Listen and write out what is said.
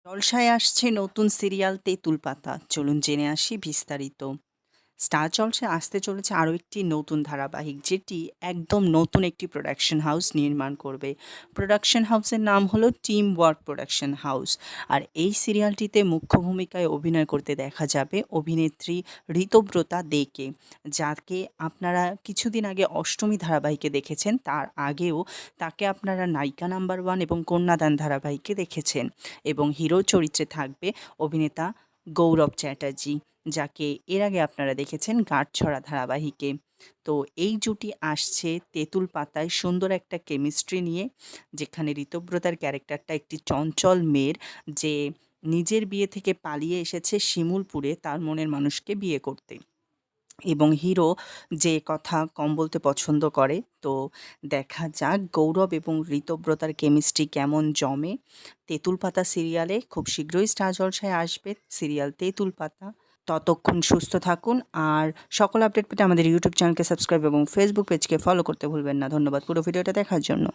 জলসায় আসছে নতুন সিরিয়াল 'তেঁতুল পাতা'। চলুন জেনে আসি বিস্তারিত। স্টার জলসায় আসতে চলেছে আরও একটি নতুন ধারাবাহিক, যেটি একদম নতুন একটি প্রোডাকশন হাউস নির্মাণ করবে। প্রোডাকশন হাউসের নাম হলো টিম ওয়ার্ক প্রোডাকশন হাউস। আর এই সিরিয়ালটিতে মুখ্য ভূমিকায় অভিনয় করতে দেখা যাবে অভিনেত্রী ঋতব্রতা দেকে, যাকে আপনারা কিছুদিন আগে অষ্টমী ধারাবাহিকে দেখেছেন। তার আগেও তাকে আপনারা নায়িকা নাম্বার 1 এবং কন্যাদান ধারাবাহিকে দেখেছেন। এবং হিরো চরিত্রে থাকবে অভিনেতা গৌরব চ্যাটার্জি, যাকে এর আগে আপনারা দেখেছেন গাঁটছড়া ধারাবাহিকে। তো এই জুটি আসছে তেঁতুল পাতায় সুন্দর একটা কেমিস্ট্রি নিয়ে, যেখানে ঋতব্রতার ক্যারেক্টারটা একটি চঞ্চল মেয়ের, যে নিজের বিয়ে থেকে পালিয়ে এসেছে শিমুলপুরে তার মনের মানুষকে বিয়ে করতে। এবং হিরো যে কথা কম বলতে পছন্দ করে। তো দেখা যাক গৌরব এবং ঋতব্রতার কেমিস্ট্রি কেমন জমে। তেঁতুল পাতা সিরিয়ালে খুব শীঘ্রই স্টার জলসায় আসবে সিরিয়াল তেঁতুল পাতা। ততক্ষণ সুস্থ থাকুন, আর সকল আপডেট পেতে আমাদের ইউটিউব চ্যানেলকে সাবস্ক্রাইব এবং ফেসবুক পেজকে ফলো করতে ভুলবেন না। ধন্যবাদ পুরো ভিডিওটা দেখার জন্য।